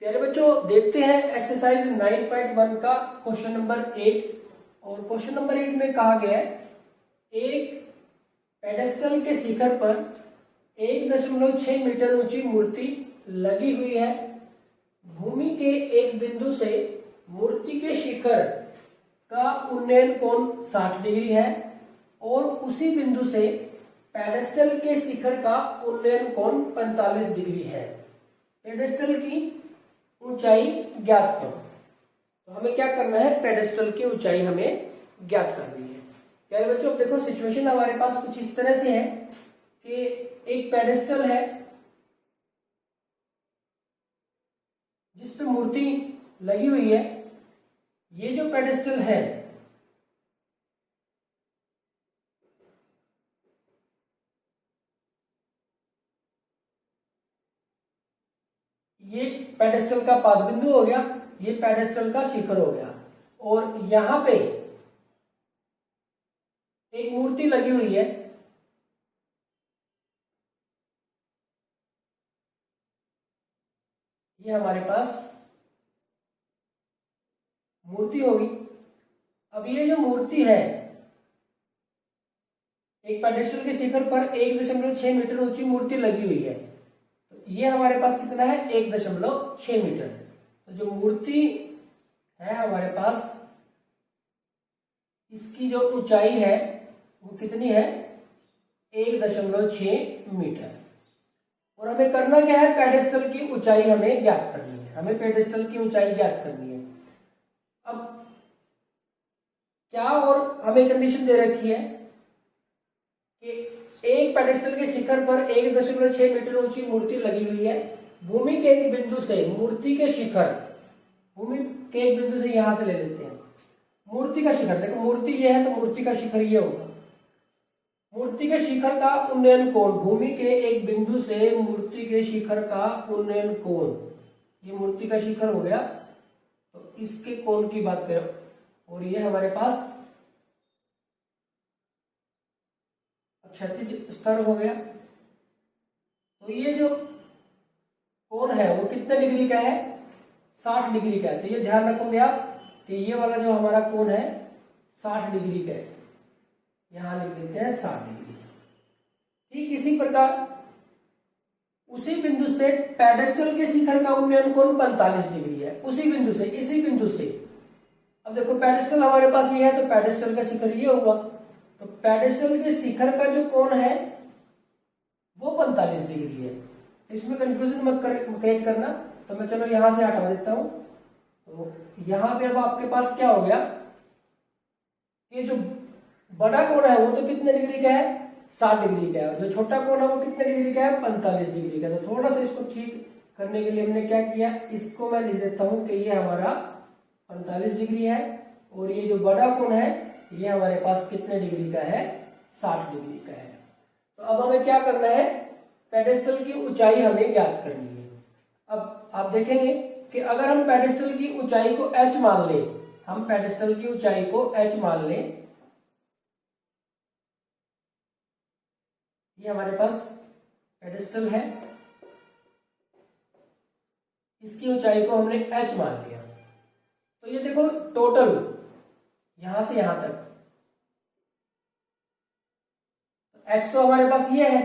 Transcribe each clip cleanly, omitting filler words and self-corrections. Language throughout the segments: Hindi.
प्यारे बच्चों, देखते हैं एक्सरसाइज 9.1 का क्वेश्चन नंबर 8। और क्वेश्चन नंबर 8 में कहा गया है एक पेडेस्टल के शिखर पर 1.6 मीटर ऊंची मूर्ति लगी हुई है। भूमि के एक बिंदु से मूर्ति के शिखर का उन्नयन कोण 60 डिग्री है और उसी बिंदु से पेडेस्टल के शिखर का उन्नयन कोण 45 डिग्री है। पेडेस्टल की ऊंचाई ज्ञात करो। तो हमें क्या करना है, पेडेस्टल की ऊंचाई हमें ज्ञात करनी है। प्यारे बच्चों, अब देखो सिचुएशन हमारे पास कुछ इस तरह से है कि एक पेडेस्टल है जिस पे मूर्ति लगी हुई है। ये जो पेडेस्टल है ये पेडेस्टल का पाद बिंदु हो गया, ये पेडेस्टल का शिखर हो गया और यहां पे एक मूर्ति लगी हुई है। ये हमारे पास मूर्ति होगी। अब ये जो मूर्ति है एक पेडेस्टल के शिखर पर 1.6 मीटर ऊंची मूर्ति लगी हुई है। तो ये हमारे पास कितना है, 1.6 मीटर। तो जो मूर्ति है हमारे पास, इसकी जो ऊंचाई है वो कितनी है, 1.6 मीटर। और हमें करना क्या है, पेडेस्टल की ऊंचाई हमें ज्ञात करनी है। हमें पेडेस्टल की ऊंचाई ज्ञात करनी है। अब क्या और हमें कंडीशन दे रखी है कि एक पेडेस्टल के शिखर पर 1.6 मीटर ऊंची मूर्ति लगी हुई है। भूमि के एक बिंदु से मूर्ति के शिखर, भूमि के एक बिंदु से यहां से ले लेते हैं मूर्ति का शिखर। देखो मूर्ति ये है तो मूर्ति का शिखर ये होगा। मूर्ति के शिखर का उन्नयन कोण, भूमि के एक बिंदु से मूर्ति के शिखर का उन्नयन कोण, ये मूर्ति का शिखर हो गया। तो इसके कोण की बात करें और ये हमारे पास क्षैतिज स्तर हो गया। तो ये जो कोण है वो कितने डिग्री का है, 60 डिग्री का है। तो ये ध्यान रखोगे आप कि ये वाला जो हमारा कोण है 60 डिग्री का है। यहां लिख देते हैं 60 डिग्री। ठीक इसी प्रकार उसी बिंदु से पेडेस्टल के शिखर का उन्नयन कोण 45 डिग्री है। उसी बिंदु से, इसी बिंदु से। अब देखो पेडेस्टल हमारे पास ये है तो पेडेस्टल का शिखर ये हुआ। तो पेडेस्टल के शिखर का जो कोण है वो 45 डिग्री है। इसमें कंफ्यूजन मत क्रिएट करना। तो मैं चलो यहां से हटा देता हूं। तो यहां पे अब आपके पास क्या हो गया, ये जो बड़ा कोण है वो तो कितने डिग्री का है, 60 डिग्री का है। जो छोटा कोण है वो कितने डिग्री का है, 45 डिग्री का। तो थोड़ा सा इसको ठीक करने के लिए हमने क्या किया, इसको मैं लिख देता हूं कि ये हमारा 45 डिग्री है और ये जो बड़ा कोण है ये हमारे पास कितने डिग्री का है, 60 डिग्री का है। तो अब हमें क्या करना है, पेडेस्टल की ऊंचाई हमें ज्ञात करनी है। अब आप देखेंगे कि अगर हम पेडेस्टल की ऊंचाई को h मान लें, हम पेडेस्टल की ऊंचाई को h मान लें, ये हमारे पास पेडेस्टल है, इसकी ऊंचाई को हमने h मान लिया। तो ये देखो टोटल यहां से यहां तक h तो हमारे पास ये है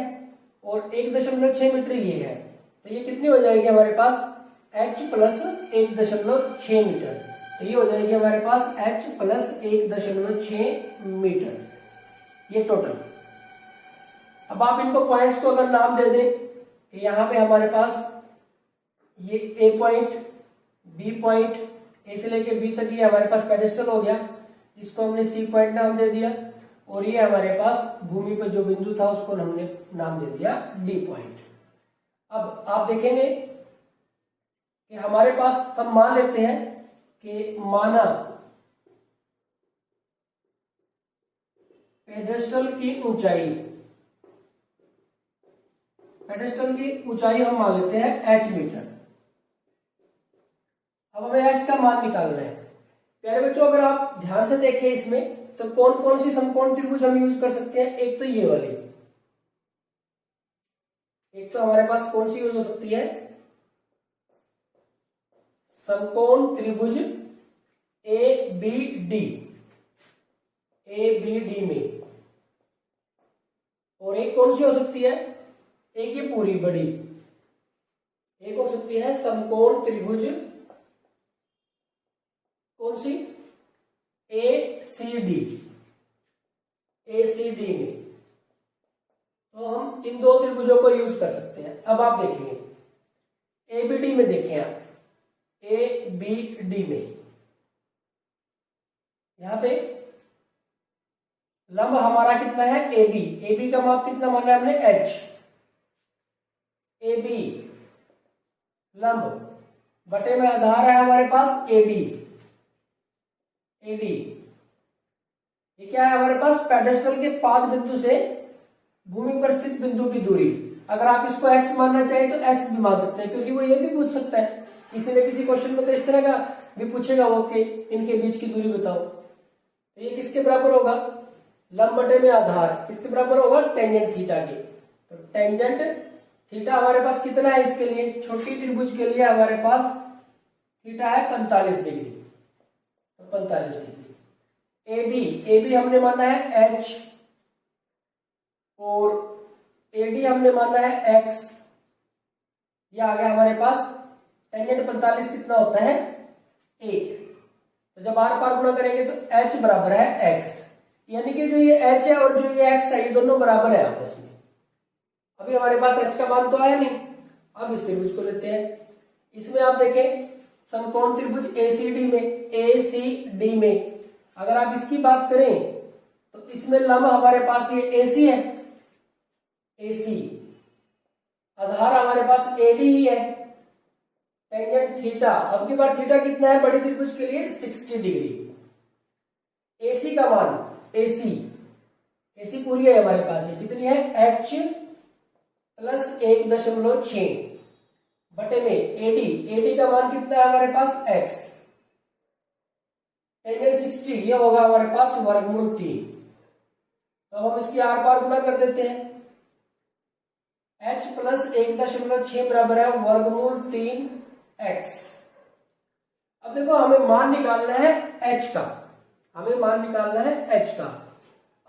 और 1.6 मीटर ये है। तो ये कितनी हो जाएगी हमारे पास, h प्लस 1.6 मीटर। तो ये हो जाएगी हमारे पास h प्लस 1.6 मीटर, ये टोटल। अब आप इनको पॉइंट्स को अगर नाम दे दें कि यहाँ पे हमारे पास ये A point, B point, A से लेके B तक ये हमारे पास पेडेस्टल हो गया, इसको हमने C पॉइंट नाम दे दिया। और ये हमारे पास भूमि पर जो बिंदु था उसको हमने नाम दे दिया D पॉइंट। अब आप देखेंगे कि हमारे पास, हम मान लेते हैं कि माना पेडेस्टल की ऊंचाई, पेडेस्टल की ऊंचाई हम मान लेते हैं h मीटर। अब हमें h का मान निकालना है। प्यारे बच्चों, अगर आप ध्यान से देखें इसमें तो कौन कौन सी समकोण त्रिभुज हम यूज कर सकते हैं। एक तो ये वाली, एक तो हमारे पास कौन सी यूज हो सकती है, समकोण त्रिभुज ए बी डी में, और एक कौन सी हो सकती है, एक ये पूरी बड़ी, एक हो सकती है समकोण त्रिभुज कौन सी, ए सी डी में। तो हम इन दो त्रिभुजों को यूज कर सकते हैं। अब आप देखेंगे एबीडी में, देखें आप एबीडी में, यहां पे लंब हमारा कितना है, AB, AB का माप कितना माना है हमने, H। AB लंब बटे में आधार है हमारे पास AD, ये क्या है हमारे पास, पेडेस्टल के पाद बिंदु से भूमि पर स्थित बिंदु की दूरी। अगर आप इसको x मानना चाहें तो x भी मान सकते हैं, क्योंकि वो ये भी पूछ सकता है, किसी न किसी क्वेश्चन में तो इस तरह का भी पूछेगा वो कि इनके बीच की दूरी बताओ। तो ये किसके बराबर होगा, लंब बटे में आधार, किसके बराबर होगा, टेंजेंट थीटा के। तो टेंजेंट थीटा हमारे पास कितना है, इसके लिए छोटी त्रिभुज के लिए हमारे पास थीटा है 45 डिग्री, तो 45 डिग्री। AB हमने माना है H, और AD हमने माना है X। ये आ गया हमारे पास, टेंजेंट 45 कितना होता है, 1। तो जब आर पार गुणा करेंगे तो H बराबर है X, यानी कि जो ये H है और जो ये X है ये दोनों बराबर है आपस में। अभी हमारे पास H का मान तो आया नहीं, अब इस त्रिभुज को लेते हैं। इसमें आप देखें समकोण त्रिभुज ACD में अगर आप इसकी बात करें तो इसमें लंब हमारे पास ये AC है, AC, आधार हमारे पास AD ही है, टेंजेंट थीटा, अब की बार थीटा कितना है बड़ी त्रिभुज के लिए, 60 डिग्री। AC का मान, AC पूरी है हमारे पास, है कितनी है, H प्लस 1.6 बटे में AD का मान कितना है हमारे पास, X, टेंजेंट 60, ये होगा हमारे पास वर्गमूल 3। तो हम इसकी आर पार गुणा कर देते हैं, H प्लस 1.6 बराबर है वर्गमूल 3x। अब देखो हमें मान निकालना है H का,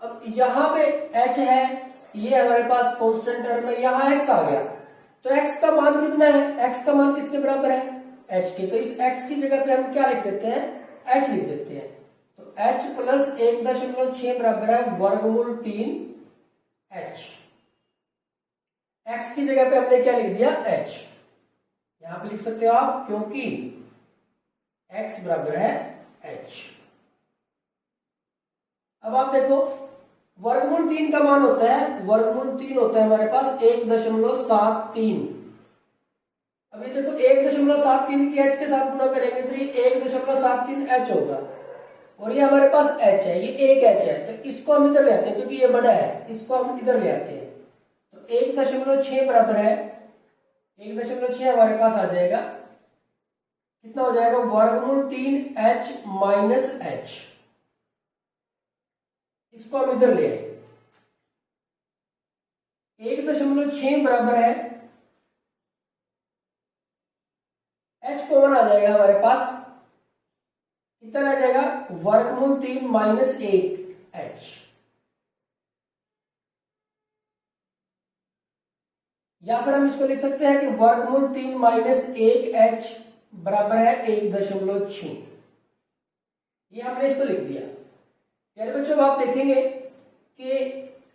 अब यहां पे H है, ये हमारे पास कांस्टेंट टर्म है, यहां x आ गया, तो x का मान कितना है, x का मान किसके बराबर है, h के। तो इस x की जगह पे हम क्या लिख देते हैं, h लिख देते हैं। तो h प्लस 1.6 बराबर है वर्गमूल 3h। x की जगह पे हमने क्या लिख दिया, h, यहां पे लिख सकते हो आप, क्योंकि x बराबर है h। अब आप देखो वर्गमूल 3 का मान होता है, हमारे पास 1.73। अभी देखो 1.73 की h के साथ गुणा करेंगे तो ये 1.73 h होगा, और ये हमारे पास h है, ये 1 h है, तो इसको हम इधर ले आते हैं क्योंकि ये बड़ा है, इसको हम इधर ले आते हैं। तो 1.6 बराबर है, 1.6 हमारे पास आ जाएगा, कितना हो जाएगा, वर्गमूल 3h माइनस h। इसको हम इधर ले आए, 1.6 बराबर है, h कॉमन आ जाएगा हमारे पास, कितना आ जाएगा, वर्गमूल 3 माइनस 1h। या फिर हम इसको लिख सकते हैं कि वर्गमूल 3 माइनस 1h बराबर है 1.6। ये हमने इसको लिख दिया। यानी बच्चों आप देखेंगे कि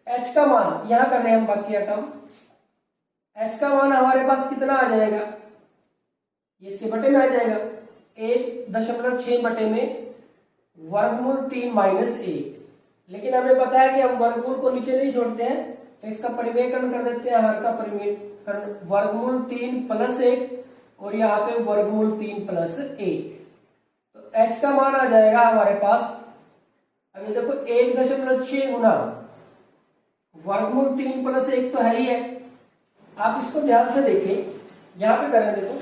h का मान, यहां कर रहे हैं हम बाकी काम, h का मान हमारे पास कितना आ जाएगा, ये इसके बटे में आ जाएगा, 1.6 बटे में वर्गमूल 3 माइनस 1। लेकिन हमें पता है कि हम वर्गमूल को नीचे नहीं छोड़ते हैं, तो इसका परिमेयकरण कर देते हैं, हर का परिमेयकरण, वर्गमूल 3 प्लस 1 और यहाँ पे वर्गमूल 3 प्लस 1। तो h का मान आ जाएगा हमारे पास, अभी देखो 1.6 गुना वर्गमूल 3 प्लस 1 तो है ही है। आप इसको ध्यान से देखें, यहां पे करें, देखो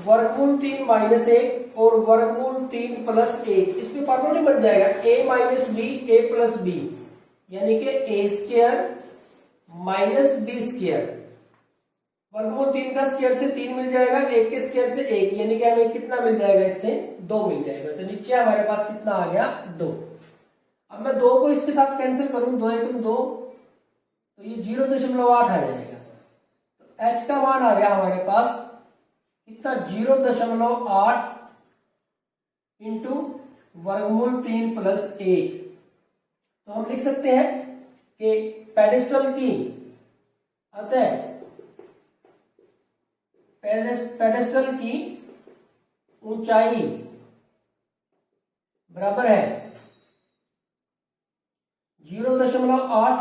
वर्गमूल 3 माइनस 1 और वर्गमूल 3 प्लस 1, इसमें फॉर्मूला बन जाएगा a minus B A plus B, यानी कि a square minus B square. वर्गमूल 3 का स्क्वायर से 3 मिल जाएगा, 1 के स्क्वायर से 1, यानी कि हमें कितना मिल जाएगा, इससे 2 मिल जाएगा। तो नीचे हमारे पास कितना आ गया, 2। अब मैं 2 को इसके साथ कैंसिल करूं, 2 एकम 2, तो ये 0.8 आ जाएगा। तो h का मान आ गया हमारे पास कितना, 0.8 इंटू वर्गमूल 3 प्लस 1। तो हम लिख सकते हैं कि पेडेस्टल की, अतः पेडेस्टल की ऊंचाई बराबर है 0.8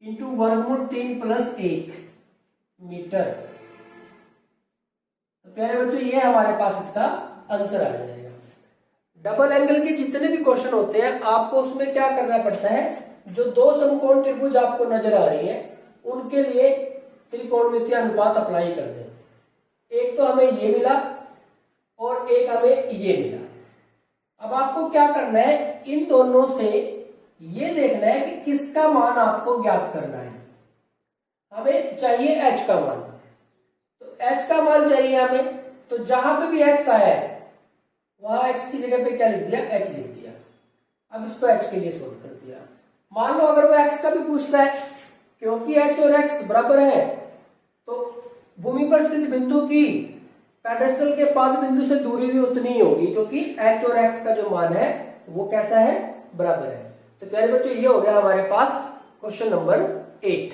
इंटू वर्गमूल 3 प्लस 1 मीटर। तो प्यारे बच्चों, ये हमारे पास इसका आंसर आ जाएगा। डबल एंगल के जितने भी क्वेश्चन होते हैं, आपको उसमें क्या करना पड़ता है, जो दो समकोण त्रिभुज आपको नजर आ रही है उनके लिए त्रिकोणमितीय अनुपात अप्लाई कर दें। एक तो हमें ये मिला और एक हमें ये मिला। अब आपको क्या करना है, इन दोनों से ये देखना है कि किसका मान आपको ज्ञात करना है। हमें चाहिए h का मान, तो h का मान चाहिए हमें, तो जहां पे भी x आया है वहां x की जगह पे क्या लिख दिया, h लिख दिया। अब इसको h के लिए सोल्व कर दिया। मान लो अगर वो x का भी पूछता है, क्योंकि h और x बराबर है, तो भूमि पर स्थित बिंदु की पेडेस्टल के पाद बिंदु से दूरी भी उतनी ही होगी, क्योंकि h और x का जो मान है वो कैसा है, बराबर है। तो प्यारे बच्चों, ये हो गया हमारे पास क्वेश्चन नंबर 8।